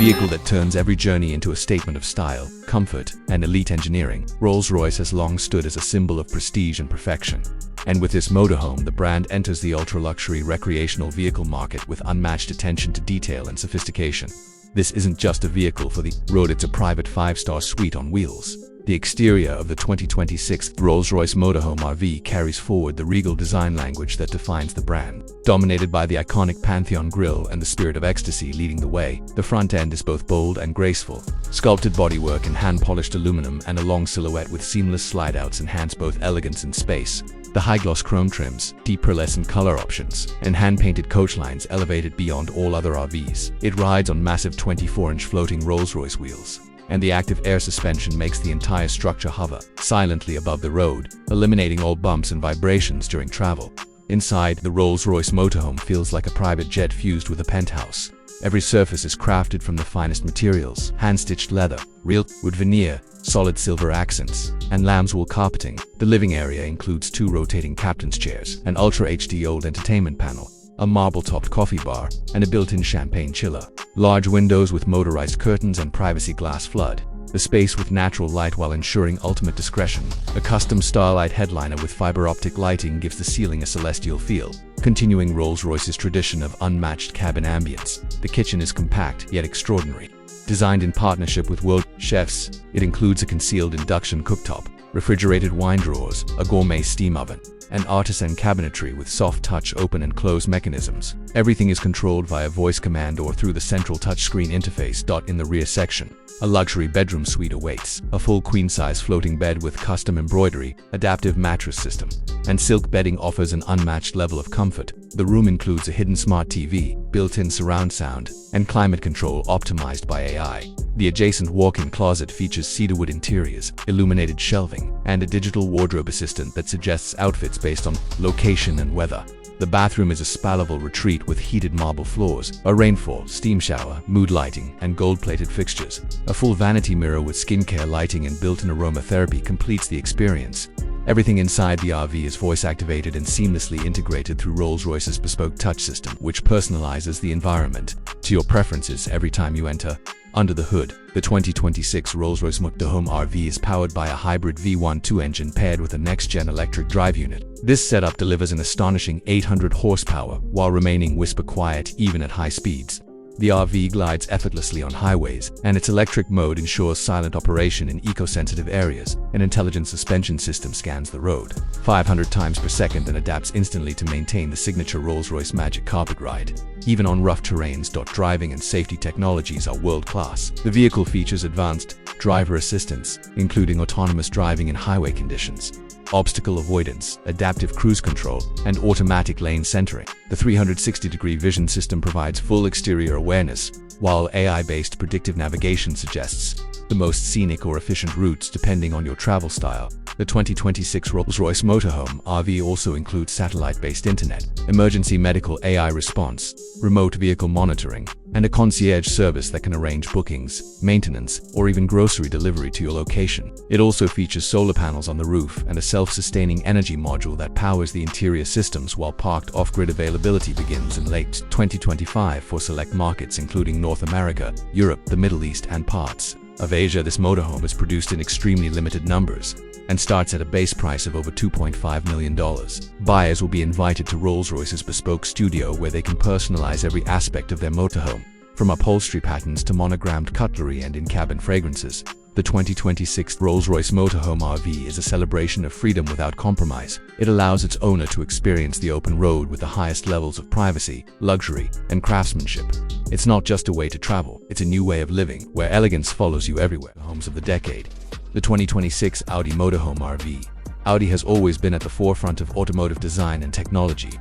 vehicle that turns every journey into a statement of style, comfort, and elite engineering. Rolls-Royce has long stood as a symbol of prestige and perfection. And with this motorhome, the brand enters the ultra-luxury recreational vehicle market with unmatched attention to detail and sophistication. This isn't just a vehicle for the road, it's a private 5-star suite on wheels. The exterior of the 2026 Rolls-Royce Motorhome RV carries forward the regal design language that defines the brand. Dominated by the iconic Pantheon grille and the spirit of ecstasy leading the way, the front end is both bold and graceful. Sculpted bodywork in hand-polished aluminum and a long silhouette with seamless slide-outs enhance both elegance and space. The high-gloss chrome trims, deep pearlescent color options, and hand-painted coach lines elevate it beyond all other RVs. It rides on massive 24-inch floating Rolls-Royce wheels, and the active air suspension makes the entire structure hover silently above the road, eliminating all bumps and vibrations during travel. Inside, the Rolls-Royce Motorhome feels like a private jet fused with a penthouse. Every surface is crafted from the finest materials: hand-stitched leather, real wood veneer, solid silver accents, and lamb's wool carpeting. The living area includes 2 rotating captain's chairs, an Ultra HD old entertainment panel, a marble-topped coffee bar, and a built-in champagne chiller. Large windows with motorized curtains and privacy glass flood the space with natural light while ensuring ultimate discretion. A custom Starlight headliner with fiber optic lighting gives the ceiling a celestial feel, continuing Rolls-Royce's tradition of unmatched cabin ambience. The kitchen is compact yet extraordinary. Designed in partnership with world chefs, it includes a concealed induction cooktop, refrigerated wine drawers, a gourmet steam oven, and artisan cabinetry with soft-touch open and close mechanisms. Everything is controlled via voice command or through the central touchscreen interface. In the rear section, a luxury bedroom suite awaits, a full queen-size floating bed with custom embroidery, adaptive mattress system, and silk bedding offers an unmatched level of comfort. The room includes a hidden smart TV, built-in surround sound, and climate control optimized by AI. The adjacent walk-in closet features cedarwood interiors, illuminated shelving, and a digital wardrobe assistant that suggests outfits based on location and weather. The bathroom is a spa-level retreat with heated marble floors, a rainfall, steam shower, mood lighting, and gold-plated fixtures. A full vanity mirror with skincare lighting and built-in aromatherapy completes the experience. Everything inside the RV is voice-activated and seamlessly integrated through Rolls-Royce's bespoke touch system, which personalizes the environment to your preferences every time you enter. Under the hood, the 2026 Rolls-Royce Motorhome RV is powered by a hybrid V12 engine paired with a next-gen electric drive unit. This setup delivers an astonishing 800 horsepower while remaining whisper-quiet even at high speeds. The RV glides effortlessly on highways, and its electric mode ensures silent operation in eco-sensitive areas. An intelligent suspension system scans the road 500 times per second and adapts instantly to maintain the signature Rolls-Royce Magic Carpet ride. Even on rough terrains, driving and safety technologies are world-class. The vehicle features advanced driver assistance, including autonomous driving in highway conditions, obstacle avoidance, adaptive cruise control, and automatic lane centering. The 360-degree vision system provides full exterior awareness, while AI-based predictive navigation suggests the most scenic or efficient routes depending on your travel style. The 2026 Rolls-Royce Motorhome RV also includes satellite-based internet, emergency medical AI response, remote vehicle monitoring, and a concierge service that can arrange bookings, maintenance, or even grocery delivery to your location. It also features solar panels on the roof and a self-sustaining energy module that powers the interior systems while parked off-grid. Availability begins in late 2025 for select markets including North America, Europe, the Middle East, and parts of Asia. This motorhome is produced in extremely limited numbers and starts at a base price of over $2.5 million. Buyers will be invited to Rolls-Royce's bespoke studio where they can personalize every aspect of their motorhome, from upholstery patterns to monogrammed cutlery and in-cabin fragrances. The 2026 Rolls-Royce Motorhome RV is a celebration of freedom without compromise. It allows its owner to experience the open road with the highest levels of privacy, luxury, and craftsmanship. It's not just a way to travel, it's a new way of living, where elegance follows you everywhere. Homes of the decade. The 2026 Audi Motorhome RV. Audi has always been at the forefront of automotive design and technology,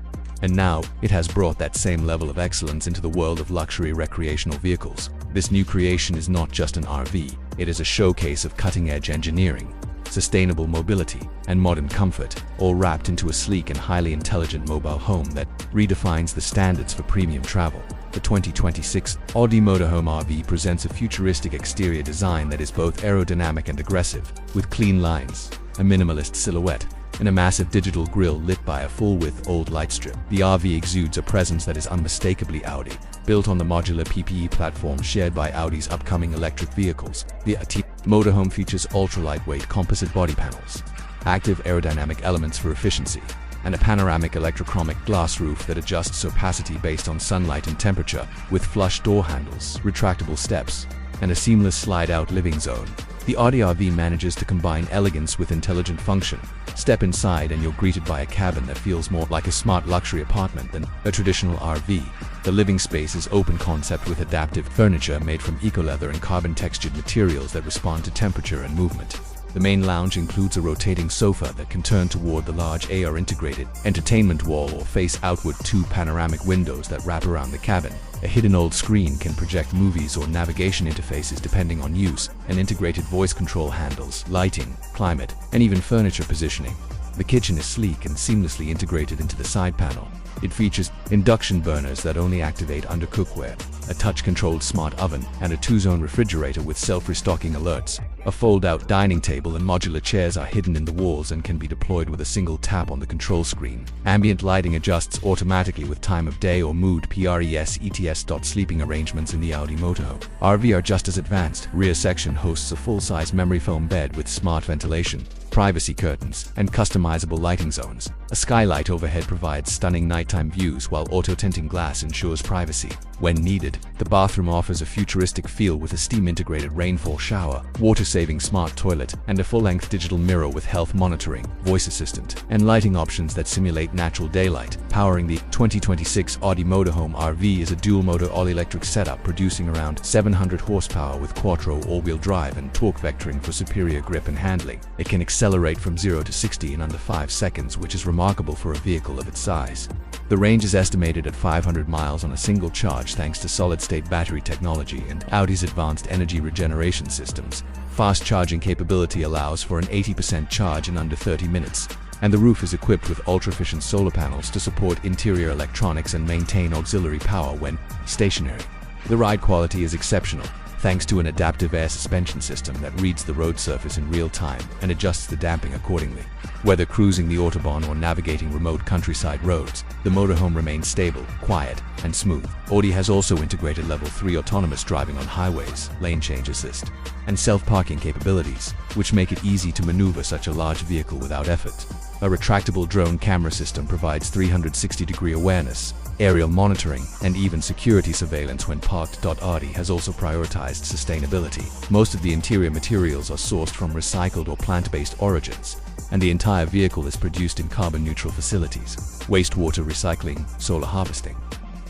and now it has brought that same level of excellence into the world of luxury recreational vehicles. This new creation is not just an RV, it is a showcase of cutting-edge engineering, sustainable mobility, and modern comfort, all wrapped into a sleek and highly intelligent mobile home that redefines the standards for premium travel. The 2026 Audi Motorhome RV presents a futuristic exterior design that is both aerodynamic and aggressive, with clean lines, a minimalist silhouette, and a massive digital grille lit by a full-width old light strip. The RV exudes a presence that is unmistakably Audi. Built on the modular PPE platform shared by Audi's upcoming electric vehicles, the Audi Motorhome features ultra-lightweight composite body panels, active aerodynamic elements for efficiency, and a panoramic electrochromic glass roof that adjusts opacity based on sunlight and temperature, with flush door handles, retractable steps, and a seamless slide-out living zone. The Audi RV manages to combine elegance with intelligent function. Step inside and you're greeted by a cabin that feels more like a smart luxury apartment than a traditional RV. The living space is open concept with adaptive furniture made from eco-leather and carbon-textured materials that respond to temperature and movement. The main lounge includes a rotating sofa that can turn toward the large AR-integrated entertainment wall or face outward two panoramic windows that wrap around the cabin. A hidden old screen can project movies or navigation interfaces depending on use, and integrated voice control handles lighting, climate, and even furniture positioning. The kitchen is sleek and seamlessly integrated into the side panel. It features induction burners that only activate under cookware, a touch-controlled smart oven, and a 2-zone refrigerator with self-restocking alerts. A fold-out dining table and modular chairs are hidden in the walls and can be deployed with a single tap on the control screen. Ambient lighting adjusts automatically with time of day or mood. Sleeping arrangements in the Audi Motorhome RV are just as advanced. Rear section hosts a full-size memory foam bed with smart ventilation, privacy curtains, and customizable lighting zones. A skylight overhead provides stunning nighttime views, while auto-tinting glass ensures privacy. When needed, the bathroom offers a futuristic feel with a steam-integrated rainfall shower, water-saving smart toilet, and a full-length digital mirror with health monitoring, voice assistant, and lighting options that simulate natural daylight. Powering the 2026 Audi Motorhome RV is a dual-motor all-electric setup producing around 700 horsepower with quattro all-wheel drive and torque vectoring for superior grip and handling. It can accelerate from 0 to 60 in under 5 seconds, which is remarkable for a vehicle of its size. The range is estimated at 500 miles on a single charge thanks to solid-state battery technology and Audi's advanced energy regeneration systems. Fast charging capability allows for an 80% charge in under 30 minutes, and the roof is equipped with ultra-efficient solar panels to support interior electronics and maintain auxiliary power when stationary. The ride quality is exceptional, thanks to an adaptive air suspension system that reads the road surface in real time and adjusts the damping accordingly. Whether cruising the Autobahn or navigating remote countryside roads, the motorhome remains stable, quiet, and smooth. Audi has also integrated Level 3 autonomous driving on highways, lane change assist, and self-parking capabilities, which make it easy to maneuver such a large vehicle without effort. A retractable drone camera system provides 360-degree awareness, aerial monitoring, and even security surveillance when parked. Audi has also prioritized sustainability. Most of the interior materials are sourced from recycled or plant-based origins, and the entire vehicle is produced in carbon-neutral facilities. Wastewater recycling, solar harvesting,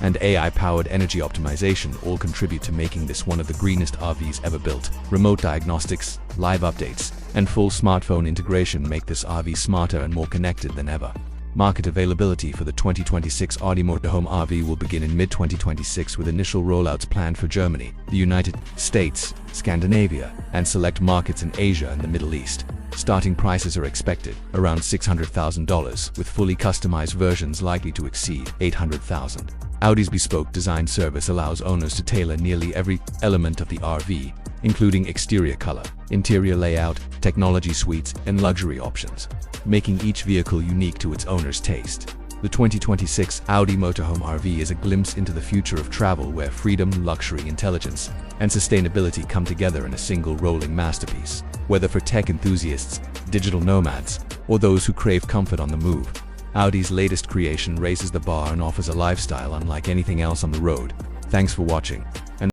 and AI-powered energy optimization all contribute to making this one of the greenest RVs ever built. Remote diagnostics, live updates, and full smartphone integration make this RV smarter and more connected than ever. Market availability for the 2026 Audi Motorhome RV will begin in mid-2026 with initial rollouts planned for Germany, the United States, Scandinavia, and select markets in Asia and the Middle East. Starting prices are expected around $600,000, with fully customized versions likely to exceed $800,000. Audi's bespoke design service allows owners to tailor nearly every element of the RV, including exterior color, interior layout, technology suites, and luxury options, making each vehicle unique to its owner's taste. The 2026 Audi Motorhome RV is a glimpse into the future of travel where freedom, luxury, intelligence, and sustainability come together in a single rolling masterpiece. Whether for tech enthusiasts, digital nomads, or those who crave comfort on the move, Audi's latest creation raises the bar and offers a lifestyle unlike anything else on the road. Thanks for watching.